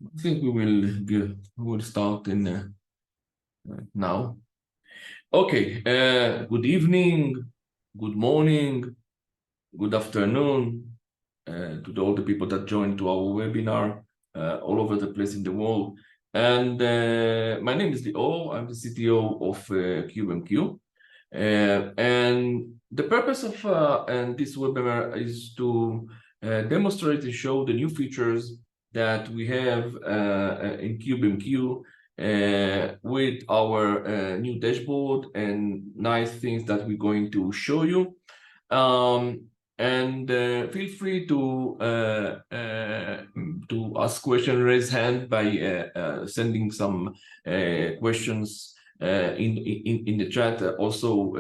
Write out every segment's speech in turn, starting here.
I think we will start in now. Okay. Good evening, good morning, good afternoon to all the people that joined to our webinar all over the place in the world. And my name is Lior. I'm the CTO of CubeMQ. And the purpose of this webinar is to demonstrate and show the new features that we have in CubeMQ with our new dashboard and nice things that we're going to show you. And feel free to ask questions, raise hand by sending some questions in the chat. Also,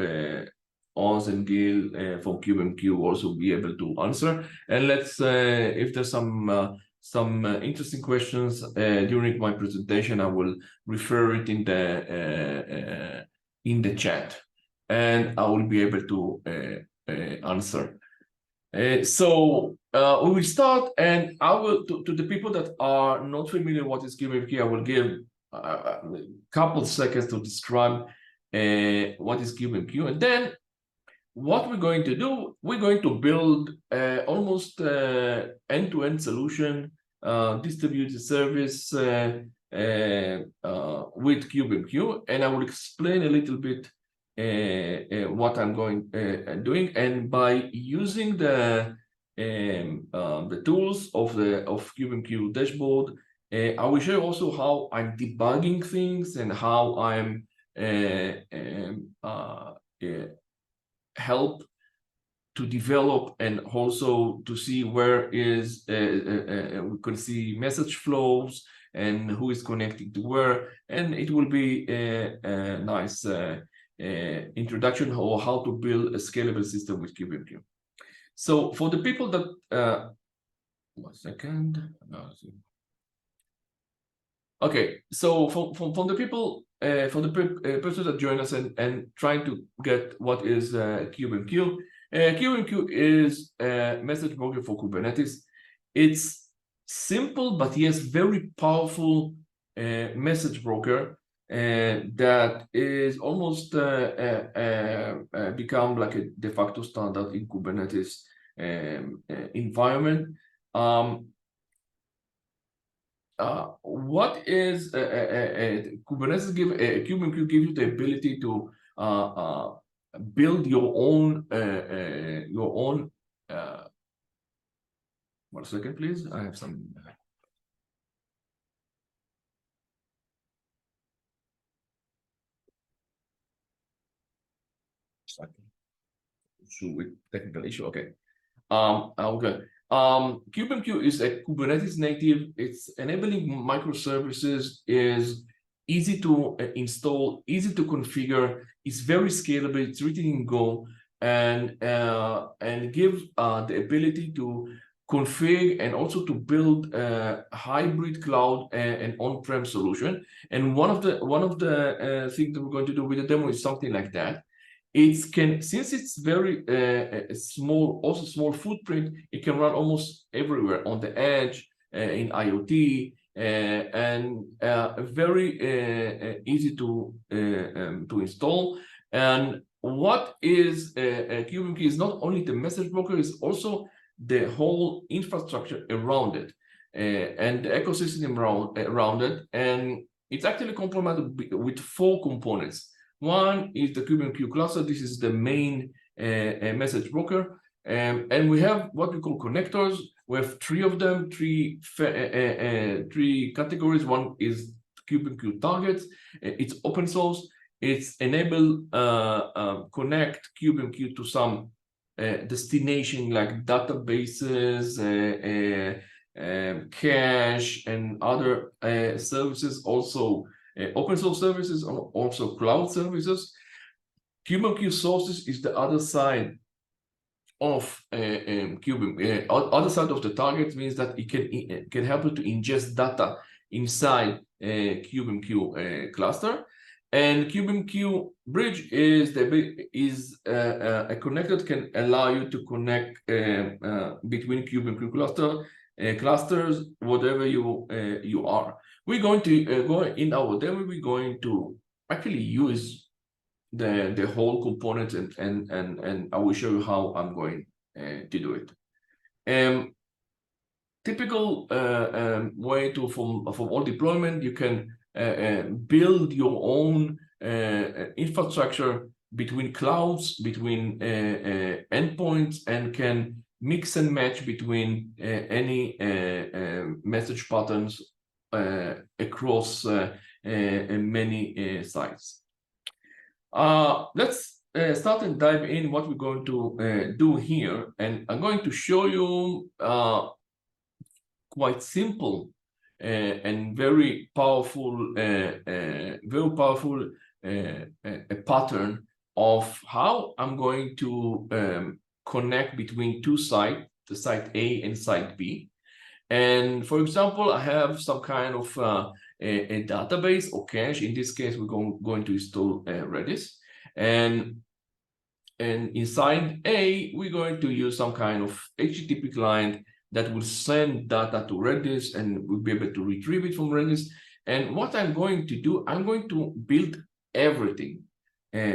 Oz and Gil from CubeMQ also be able to answer. And let's, if there's some interesting questions during my presentation, I will refer it in the chat, and I will be able to answer. So we will start, and I will to the people that are not familiar with what is CubeMQ, I will give a couple of seconds to describe what is CubeMQ, and then what we're going to do, we're going to build almost end-to-end solution, distributed service with CubeMQ, and I will explain a little bit what I'm doing, and by using the tools of CubeMQ Dashboard, I will show also how I'm debugging things and how I'm help to develop and also to see where is we can see message flows and who is connecting to where, and it will be a nice introduction or how to build a scalable system with CubeMQ. So for the people that 1 second. Okay, so from the people, for the person that join us and trying to get what is CubeMQ. CubeMQ is a message broker for Kubernetes. It's simple, but yes, very powerful message broker that is almost become like a de facto standard in Kubernetes environment. What is Kubernetes CubeMQ gives you the ability to build your own 1 second, please. I have some with technical issue. Okay. Okay. CubeMQ is a Kubernetes native. It's enabling microservices, is easy to install, easy to configure. It's very scalable. It's written in Go, and give the ability to configure and also to build a hybrid cloud and on-prem solution. And one of the things that we're going to do with the demo is something like that. Since it's very small, also small footprint, it can run almost everywhere on the edge, in IoT, and very easy to install. And what is CubeMQ is not only the message broker, it's also the whole infrastructure around it and the ecosystem around it. And it's actually complemented with 4 components. One is the CubeMQ cluster. This is the main message broker. And we have what we call connectors. We have 3 of them, 3 categories. One is CubeMQ targets. It's open source. It's enable connect CubeMQ to some destination like databases, cache, and other services, also open source services, also cloud services. CubeMQ sources is the other side of CubeMQ. Other side of the target means that it can help you to ingest data inside CubeMQ cluster. And CubeMQ bridge is a connector that can allow you to connect between CubeMQ cluster clusters, whatever you are. We're going to go in our demo. We're going to actually use the whole component, and I will show you how I'm going to do it. Typical way to from all deployment, you can build your own infrastructure between clouds, between endpoints, and can mix and match between any message patterns across many sites. Let's start and dive in what we're going to do here, and I'm going to show you quite simple and very powerful, a pattern of how I'm going to connect between two sites, the site A and site B. And for example, I have some kind of a database or cache. In this case, we're going to install Redis. And inside A, we're going to use some kind of HTTP client that will send data to Redis, and we'll be able to retrieve it from Redis. And what I'm going to do, I'm going to build everything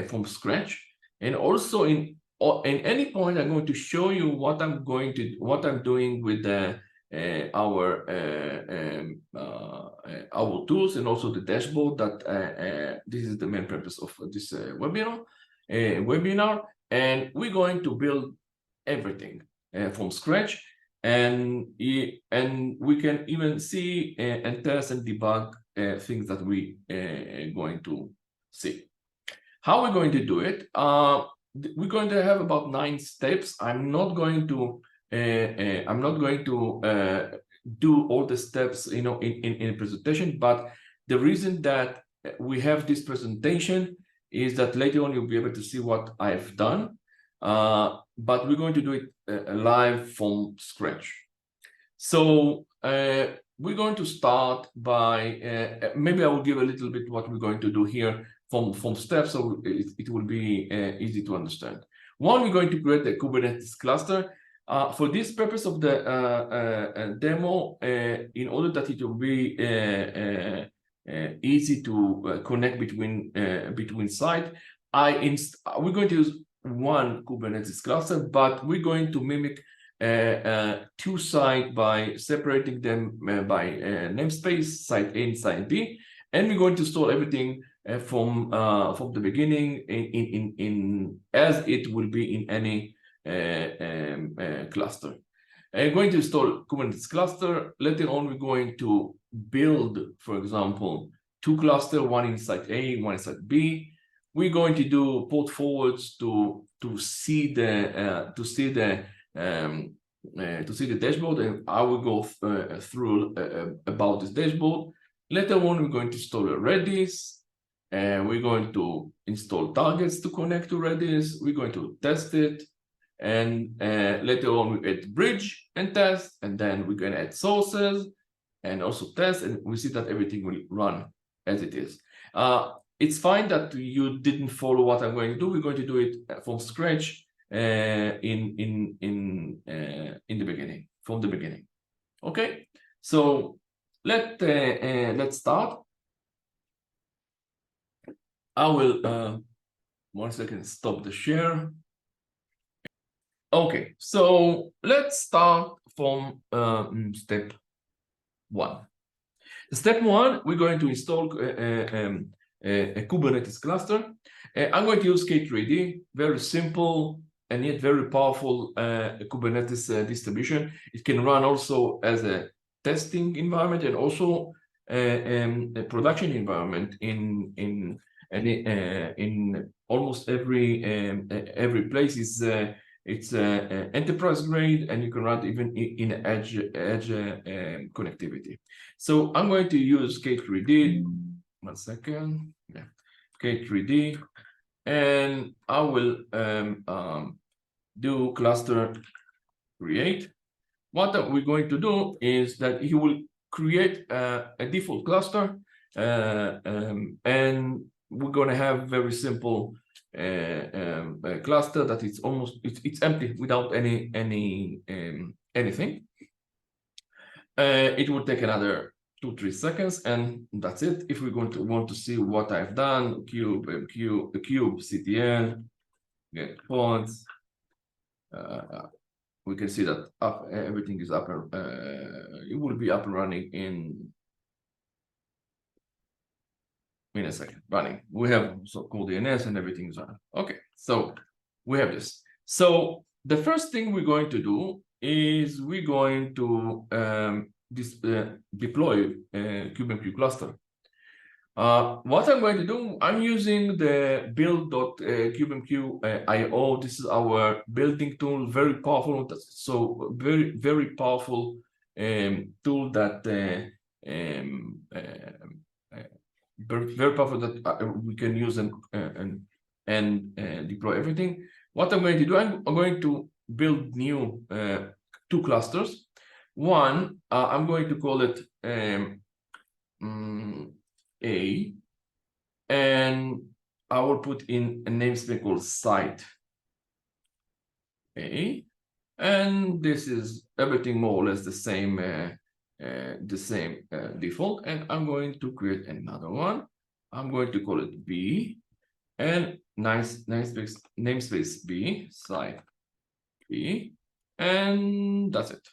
from scratch. And also in any point, I'm going to show you what I'm doing with our tools, and also the dashboard. That this is the main purpose of this webinar. And we're going to build everything from scratch. And we can even see and test and debug things that we are going to see. How we're going to do it? We're going to have about 9 steps. I'm not going to do all the steps, in a presentation. But the reason that we have this presentation is that later on you'll be able to see what I've done. But we're going to do it live from scratch. So we're going to start by, maybe I will give a little bit what we're going to do here from steps, so it will be easy to understand. One, we're going to create a Kubernetes cluster. For this purpose of the demo, in order that it will be easy to connect between sites, we're going to use one Kubernetes cluster, but we're going to mimic 2 sites by separating them by namespace, site A and site B, and we're going to store everything from the beginning in as it will be in any cluster. I'm going to install Kubernetes cluster. Later on, we're going to build, for example, 2 clusters, one in site A, one in site B. We're going to do port forwards to see the dashboard, and I will go through about this dashboard. Later on, we're going to install a Redis. We're going to install targets to connect to Redis. We're going to test it. And later on, we add bridge and test. And then we're going to add sources and also test. And we see that everything will run as it is. It's fine that you didn't follow what I'm going to do. We're going to do it from scratch in the beginning, from the beginning. Okay, so let's start. I will 1 second stop the share. Okay, so let's start from step 1. Step 1, we're going to install a Kubernetes cluster. I'm going to use K3D, very simple and yet very powerful Kubernetes distribution. It can run also as a testing environment and also a production environment in almost every place. It's enterprise grade, and you can run even in edge connectivity. So I'm going to use K3D. 1 second. Yeah, K3D, and I will do cluster create. What we're going to do is that he will create a default cluster, and we're going to have very simple a cluster that it's empty without anything. It will take another 2-3 seconds, and that's it. If we're going to want to see what I've done, kubectl, get pods, we can see that everything is up. It will be up and running in a second. Running. We have so-called DNS and everything is on. Okay, so we have this. So the first thing we're going to do is we're going to deploy a KubeMQ cluster. What I'm going to do, I'm using the build.kubemq.io. This is our building tool, very powerful. So very, very powerful tool that very powerful that we can use and deploy everything. What I'm going to do, I'm going to build new 2 clusters. One, I'm going to call it A, and I will put in a namespace called site A, and this is everything more or less the same default. And I'm going to create another one. I'm going to call it B, and namespace B, site B, and that's it.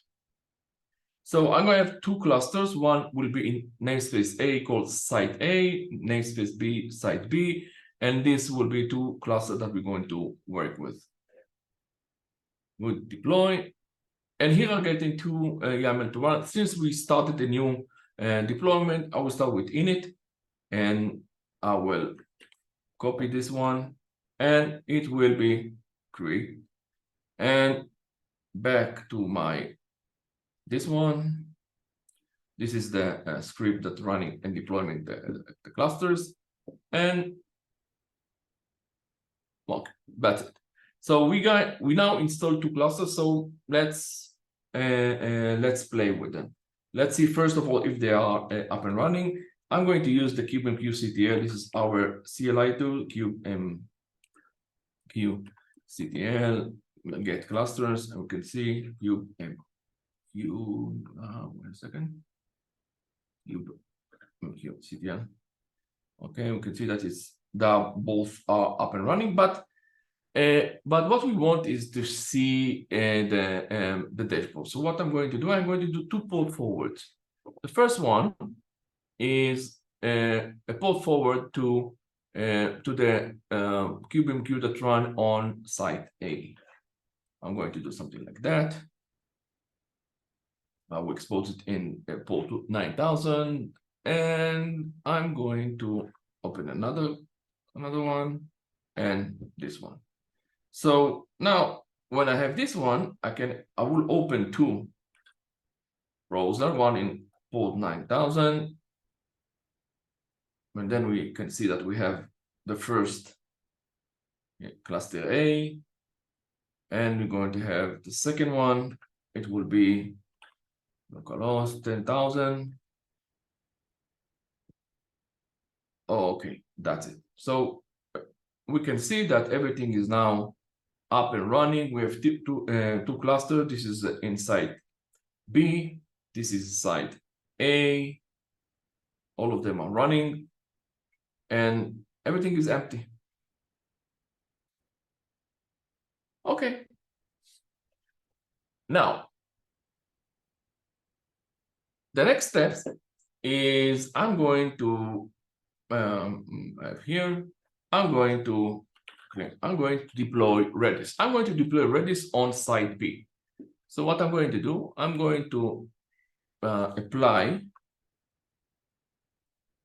So I'm going to have 2 clusters. One will be in namespace A called site A, namespace B, site B, and this will be 2 clusters that we're going to work with. We'll deploy, and here I'm getting 2 YAML to run. Since we started a new deployment, I will start with init, and I will copy this one, and it will be create, and back to my this one. This is the script that's running and deploying the clusters, and well, that's it. So we now installed 2 clusters. So let's play with them. Let's see first of all if they are up and running. I'm going to use the KubeMQ CTL. This is our CLI tool, KubeMQ CTL. Get clusters, and we can see KubeMQ. Wait a second. KubeMQ CTL. Okay, we can see that both are up and running, but what we want is to see the dashboard. So what I'm going to do, I'm going to do 2 port forwards. The first one is a port forward to the KubeMQ that run on site A. I'm going to do something like that. I will expose it in port 9000, and I'm going to open another one and this one. So now when I have this one, I will open 2 browsers, one in port 9000, and then we can see that we have the first cluster A, and we're going to have the second one. It will be localhost 10,000. Oh, okay, that's it. So we can see that everything is now up and running. We have 2 clusters. This is inside B. This is site A. All of them are running, and everything is empty. Okay. Now, the next step is I'm going to here. I'm going to deploy redis. I'm going to deploy redis on site B. So what I'm going to do, I'm going to apply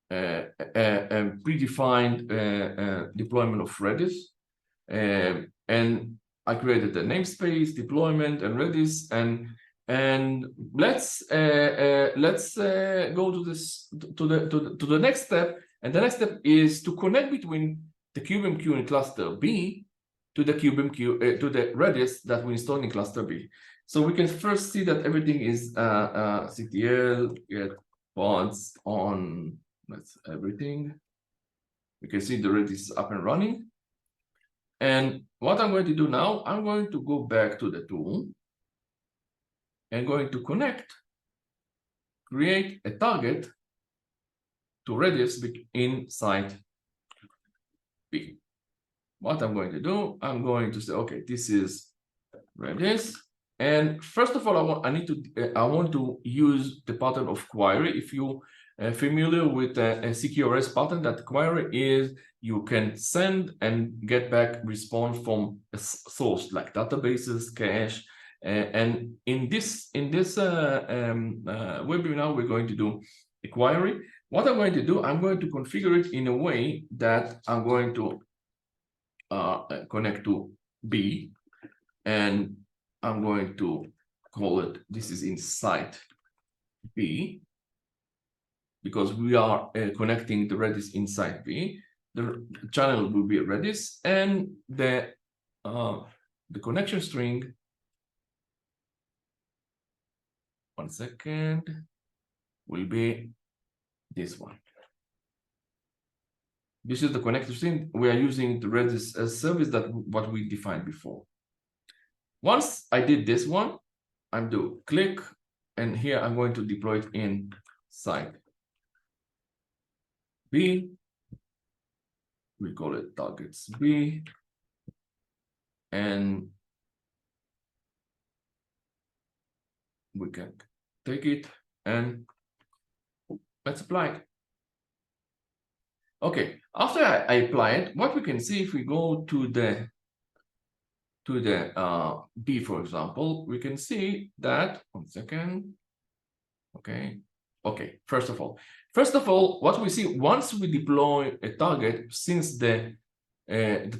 a predefined deployment of redis, and I created the namespace, deployment, and redis, and let's go to the next step. And the next step is to connect between the KubeMQ in cluster B to the KubeMQ to the redis that we installed in cluster B. So we can first see that everything is CTL get pods on. That's everything. We can see the redis up and running. And what I'm going to do now, I'm going to go back to the tool and going to connect create a target to redis inside B. What I'm going to do, I'm going to say, okay, this is redis. And first of all, I want to use the pattern of query. If you are familiar with a CQRS pattern, that query is you can send and get back response from a source like databases, cache. And in this webinar, we're going to do a query. What I'm going to do, I'm going to configure it in a way that I'm going to connect to B, and I'm going to call it, this is inside B, because we are connecting the redis inside B. The channel will be redis, and the connection string, one second, will be this one. This is the connector string. We are using the redis service that what we defined before. Once I did this one, I'm do click, and here I'm going to deploy it inside B. We call it targets B, and we can take it and let's apply it. Okay, after I apply it, what we can see, if we go to the B, for example, we can see that, one second. Okay. First of all, what we see, once we deploy a target, since the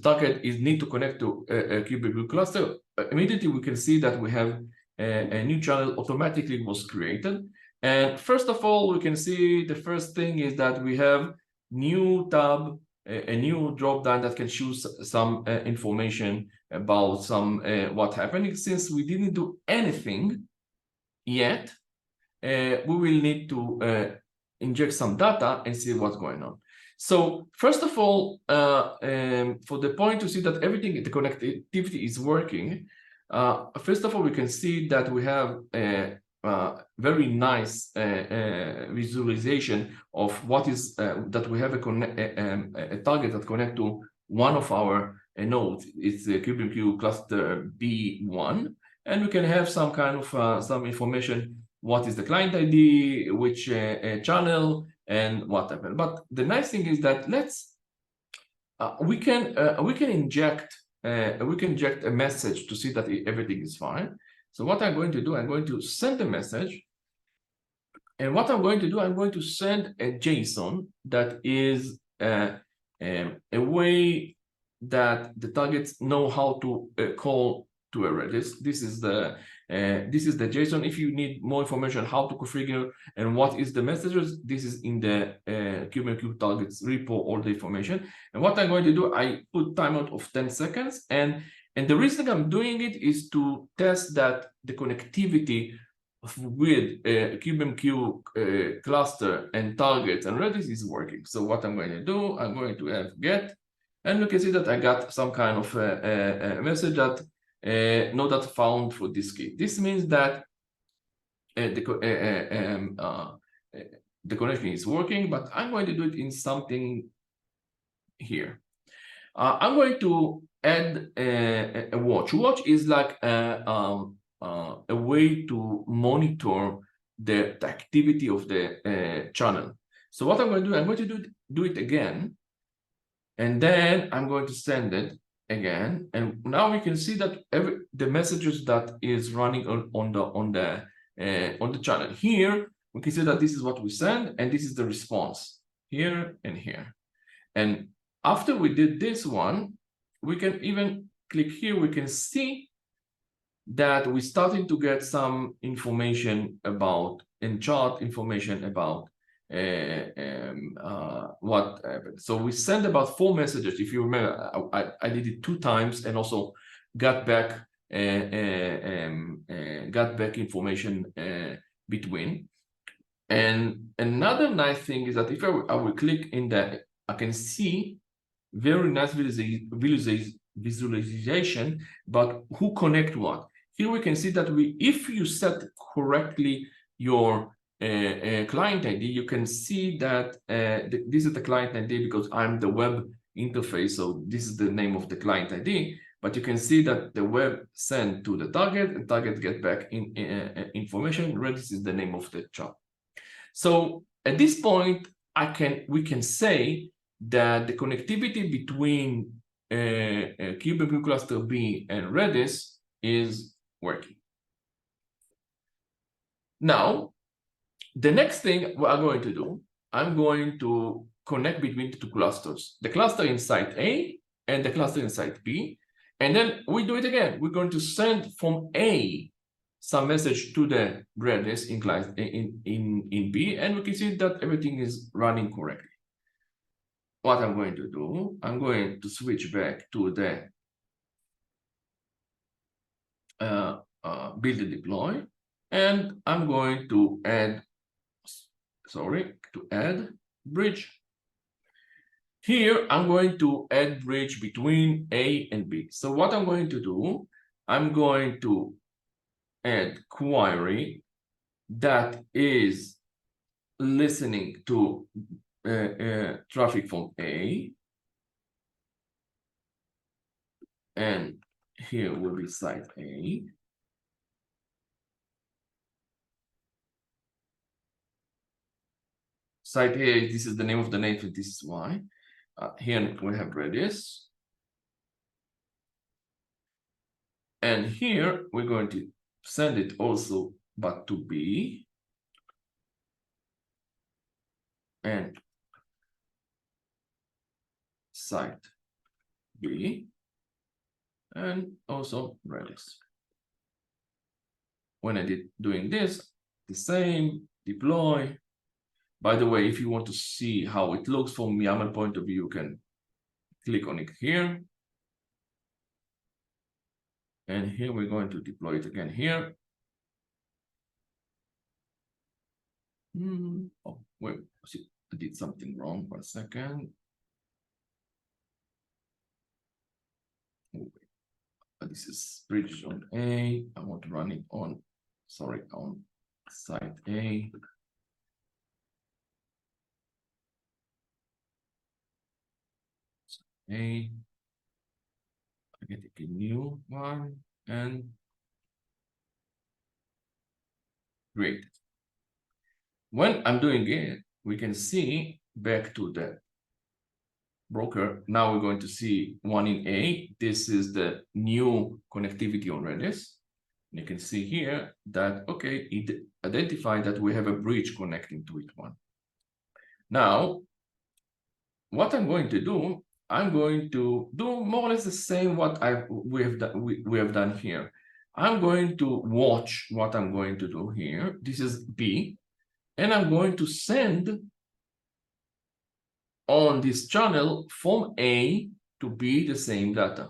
target is need to connect to a KubeMQ cluster, immediately we can see that we have a new channel automatically was created. And first of all, we can see the first thing is that we have new tab, a new drop down that can choose some information about some what happened. Since we didn't do anything yet, we will need to inject some data and see what's going on. So first of all, for the point to see that everything, the connectivity is working, first of all, we can see that we have a very nice visualization of what is that we have a target that connect to one of our nodes. It's the KubeMQ cluster B1, and we can have some kind of some information. What is the client ID, which channel, and what happened. But the nice thing is that we can inject a message to see that everything is fine. So what I'm going to do, I'm going to send a message, and what I'm going to do, I'm going to send a JSON that is a way that the targets know how to call to a redis. This is the JSON. If you need more information how to configure and what is the messages, this is in the KubeMQ targets repo, all the information. And what I'm going to do, I put timeout of 10 seconds, and the reason I'm doing it is to test that the connectivity with KubeMQ cluster and targets and redis is working. So what I'm going to do, I'm going to have get, and you can see that I got some kind of a message that no data found for this key. This means that the connection is working, but I'm going to do it in something here. I'm going to add a watch. Watch is like a way to monitor the activity of the channel. So what I'm going to do, I'm going to do it again, and then I'm going to send it again, and now we can see that the messages that is running on the channel. Here we can see that this is what we send, and this is the response here and here. And after we did this one, we can even click here. We can see that we're starting to get some information about, in chart information about what happened. So we sent about 4 messages. If you remember, I did it 2 times and also got back information between. And another nice thing is that if I will click in that, I can see very nice visualization, but who connect what. Here we can see that if you set correctly your client ID, you can see that this is the client ID because I'm the web interface. So this is the name of the client ID. But you can see that the web sent to the target, and target get back information. Redis is the name of the chart. So at this point, we can say that the connectivity between KubeMQ cluster B and Redis is working. Now, the next thing we are going to do, I'm going to connect between the two clusters, the cluster in site A and the cluster in site B. And then we do it again. We're going to send from A some message to the Redis in B, and we can see that everything is running correctly. What I'm going to do, I'm going to switch back to the build and deploy, and I'm going to add bridge. Here, I'm going to add bridge between A and B. So what I'm going to do, I'm going to add query that is listening to traffic from A. And here will be site A. Site A, this is the name of the native, this is why. Here we have Redis. And here we're going to send it also, but to B. And site B. And also Redis. When I did doing this, the same, deploy. By the way, if you want to see how it looks from YAML point of view, you can click on it here. And here we're going to deploy it again here. Oh, wait, I did something wrong. 1 second. This is bridge on A. I want to run it on, on site A. I get a new one and great. When I'm doing it, we can see back to the broker. Now we're going to see one in A. This is the new connectivity on Redis. And you can see here that, okay, it identified that we have a bridge connecting to it one. Now, what I'm going to do, I'm going to do more or less the same what we have done here. I'm going to watch what I'm going to do here. This is B, and I'm going to send on this channel from A to B the same data.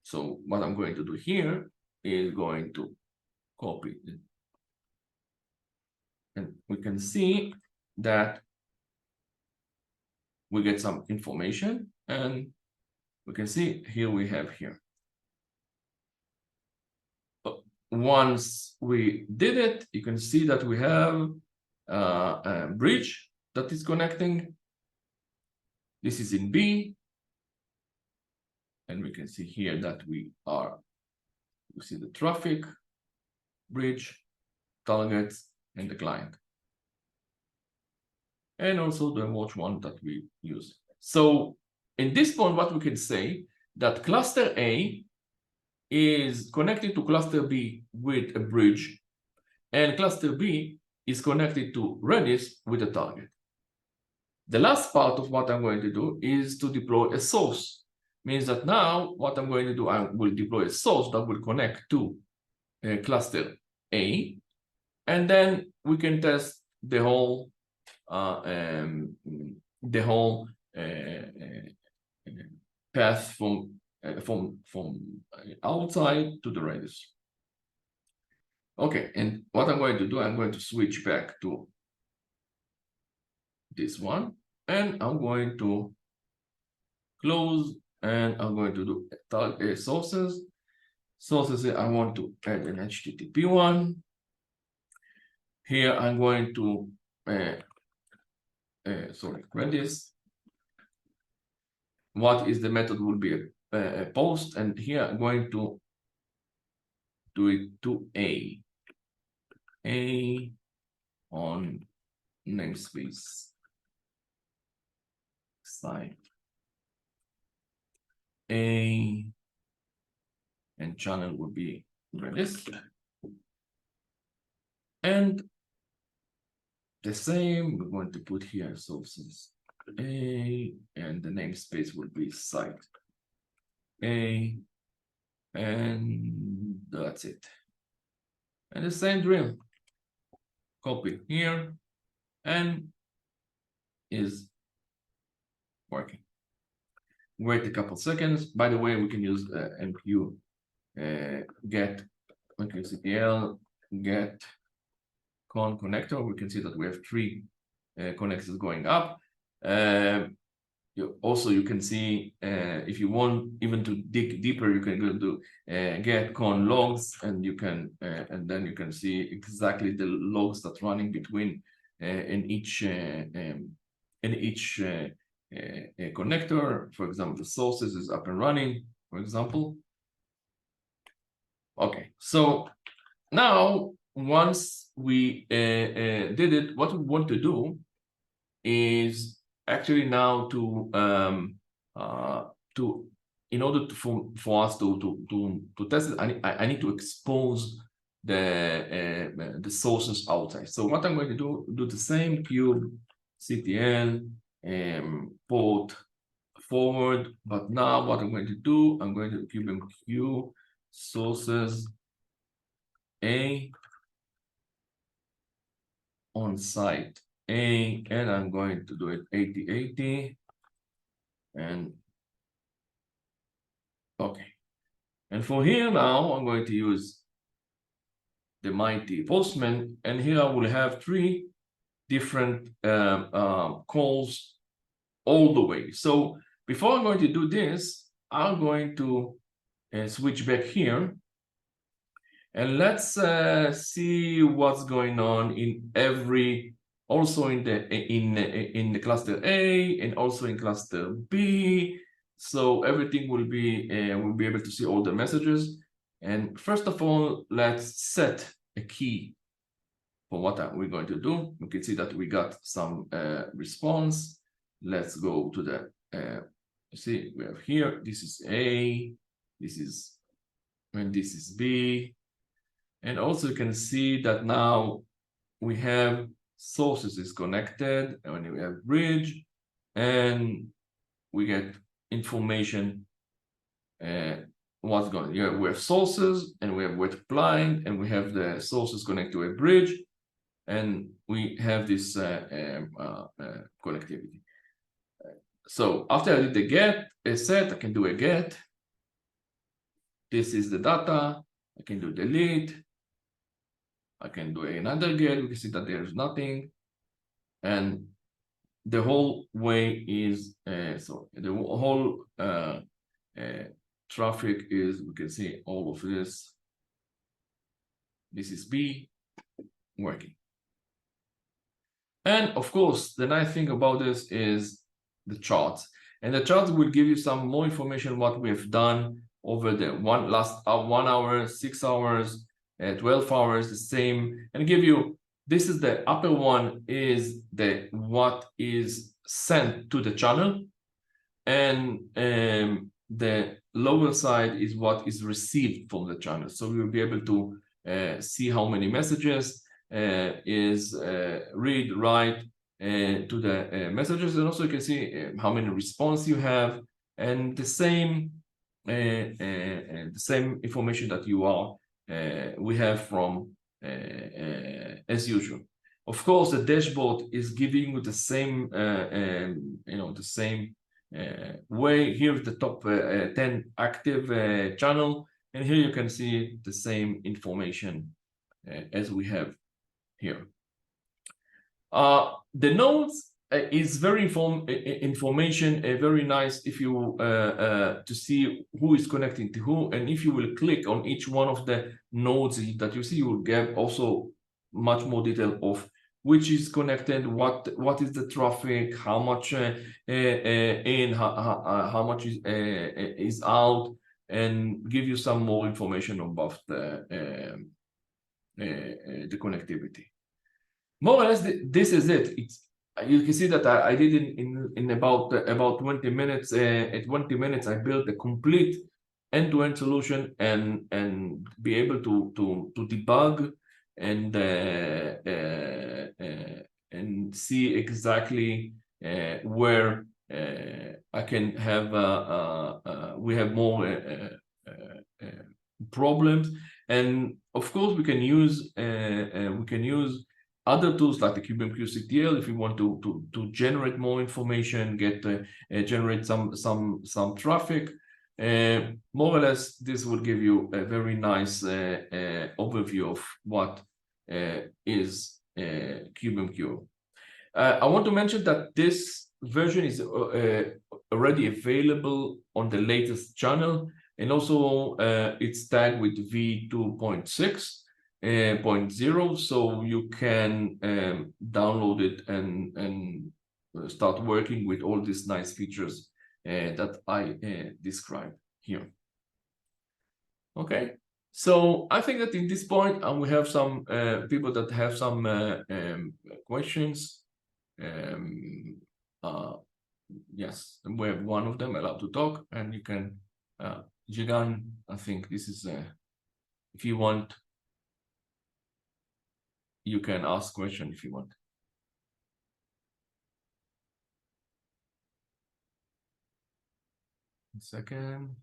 So what I'm going to do here is going to copy it. And we can see that we get some information, and we can see here we have here. Once we did it, you can see that we have a bridge that is connecting. This is in B. And we can see here that we see the traffic, bridge, targets, and the client. And also the watch one that we use. So in this point, what we can say that cluster A is connected to cluster B with a bridge, and cluster B is connected to Redis with a target. The last part of what I'm going to do is to deploy a source. Means that now what I'm going to do, I will deploy a source that will connect to cluster A, and then we can test the whole path from outside to the Redis. Okay, and what I'm going to do, I'm going to switch back to this one, and I'm going to close, and I'm going to do sources. Sources, I want to add an HTTP one. Here I'm going to redis. What is the method will be a post, and here I'm going to do it to a on namespace site a, and channel will be redis, and the same we're going to put here sources a, and the namespace will be site a, and that's it. And the same drill, copy here, and is working. Wait a couple seconds. By the way, we can use MQ get MQCTL get con connector. We can see that we have 3 connectors going up. You can see if you want even to dig deeper, you can go to get con logs, and you can and then you can see exactly the logs that's running between in each connector. For example, the sources is up and running, for example. Okay, so now once we did it, what we want to do is actually now to in order to for us to test it, I need to expose the sources outside. So what I'm going to do the same kubectl port forward, but now what I'm going to do, I'm going to CubeMQ sources a on site a, and I'm going to do it 8080, and okay. And for here now, I'm going to use the mighty postman, and here I will have 3 different calls all the way. So before I'm going to do this, I'm going to switch back here, and let's see what's going on in every, also in the cluster A and also in cluster B. So everything will be we'll be able to see all the messages. And first of all, let's set a key for what we're going to do. We can see that we got some response. Let's go to the you see we have here, this is A, this is, and this is B. And also you can see that now we have sources is connected, and we have bridge, and we get information what's going on. Yeah, we have sources, and we have wet blind, and we have the sources connected to a bridge, and we have this connectivity. So after I did the get a set, I can do a get. This is the data. I can do delete. I can do another get. We can see that there's nothing, and the whole way is so the whole traffic is, we can see all of this. This is B working. And of course, the nice thing about this is the charts, and the charts will give you some more information what we have done over the last 1 hour, 6 hours, 12 hours, the same, and give you, this is the upper one is the what is sent to the channel, and the lower side is what is received from the channel. So we will be able to see how many messages is read, write to the messages, and also you can see how many response you have, and the same information that you are we have from as usual. Of course, the dashboard is giving you the same the same way. Here's the top 10 active channel, and here you can see the same information as we have here. The nodes is very information, very nice if you to see who is connecting to who, and if you will click on each one of the nodes that you see, you will get also much more detail of which is connected, what is the traffic, how much in, how much is out, and give you some more information about the connectivity. More or less, this is it. You can see that I did in about 20 minutes. At 20 minutes, I built a complete end-to-end solution and be able to debug and see exactly where I can have we have more problems. And of course, we can use other tools like the CubeMQ CTL if you want to generate more information, generate some traffic. More or less, this will give you a very nice overview of what is CubeMQ. I want to mention that this version is already available on the latest channel, and also it's tagged with v2.6.0, so you can download it and start working with all these nice features that I described here. Okay, so I think that in this point we have some people that have some questions. Yes, we have one of them allowed to talk, and you can, Jigan, I think this is, if you want, you can ask question if you want. A second.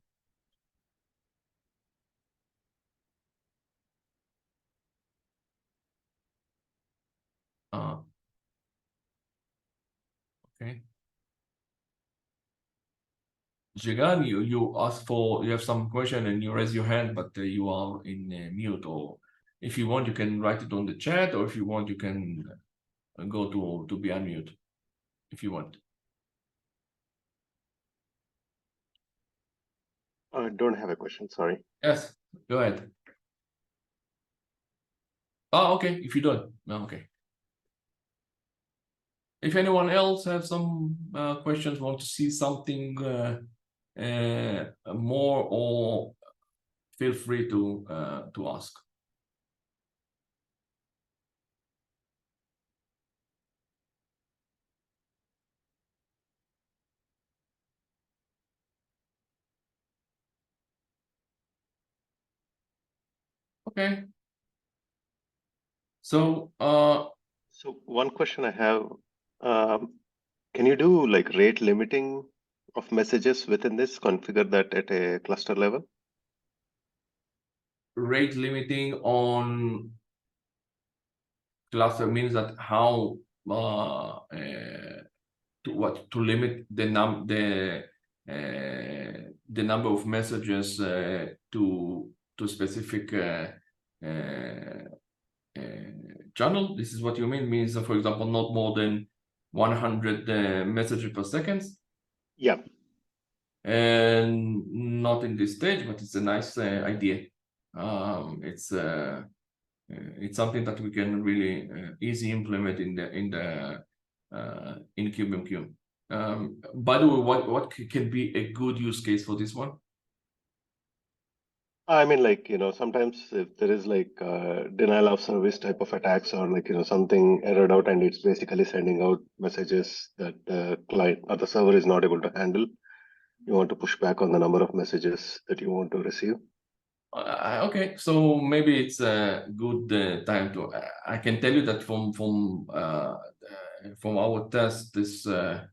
Okay. Jigan, you ask for, you have some question and you raise your hand, but you are in mute, or if you want, you can write it on the chat, or if you want, you can go to be unmute if you want. I don't have a question, sorry. Yes, go ahead. Oh, okay, if you don't, no, okay. If anyone else has some questions, want to see something more, or feel free to ask. Okay. So so one question I have, can you do like rate limiting of messages within this, configure that at a cluster level? Rate limiting on cluster means that how to limit the number of messages to specific channel. This is what you mean? Means, for example, not more than 100 messages per second. Yeah. And not in this stage, but it's a nice idea. It's something that we can really easy implement in CubeMQ. By the way, what can be a good use case for this one? I mean, like, sometimes if there is like denial of service type of attacks, or like, something errored out and it's basically sending out messages that the client or the server is not able to handle, you want to push back on the number of messages that you want to receive. Okay, so maybe it's a good time to. I can tell you that from our test, this I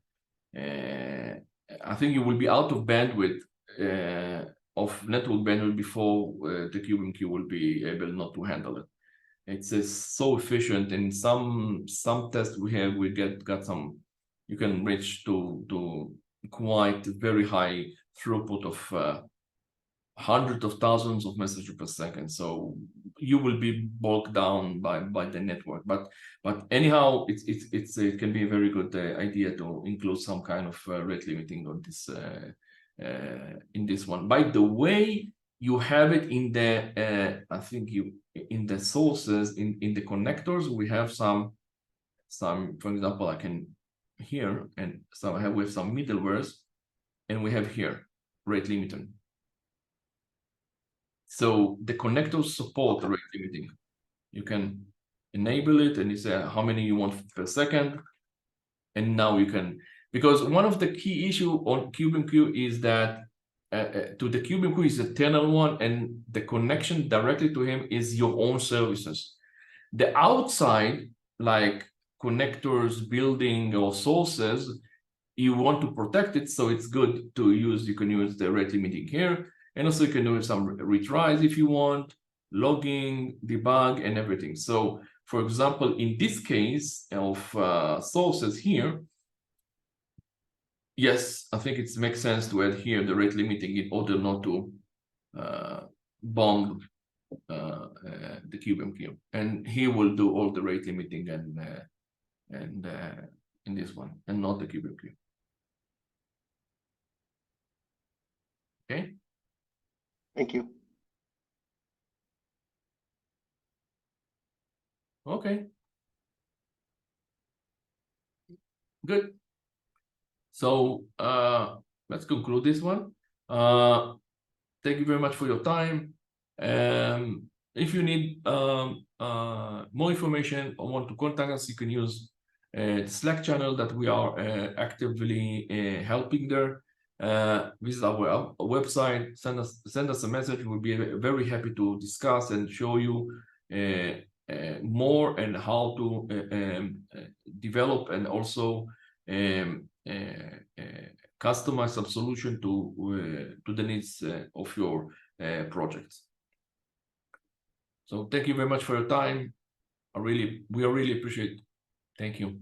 think you will be out of bandwidth of network bandwidth before the CubeMQ will be able not to handle it. It's so efficient. In some tests we got some. You can reach to quite very high throughput of hundreds of thousands of messages per second. So you will be bogged down by the network. But anyhow, it can be a very good idea to include some kind of rate limiting on this in this one. By the way, you have it in the I think in the sources, in the connectors, we have some, for example, I can here, and so I have with some middlewares, and we have here rate limiting. So the connectors support rate limiting. You can enable it, and you say how many you want per second, and now you can, because one of the key issue on CubeMQ is that to the CubeMQ is a internal one, and the connection directly to him is your own services. The outside, like connectors, building, or sources, you want to protect it, so it's good to use. You can use the rate limiting here, and also you can do some retries if you want, logging, debug, and everything. So, for example, in this case of sources here, yes, I think it makes sense to add here the rate limiting in order not to bomb the CubeMQ, and he will do all the rate limiting and in this one, and not the CubeMQ. Okay. Thank you. Okay. Good. So let's conclude this one. Thank you very much for your time. If you need more information or want to contact us, you can use the Slack channel that we are actively helping there. Visit our website, send us a message. We'll be very happy to discuss and show you more and how to develop and also customize some solution to the needs of your projects. So thank you very much for your time. We really appreciate it. Thank you.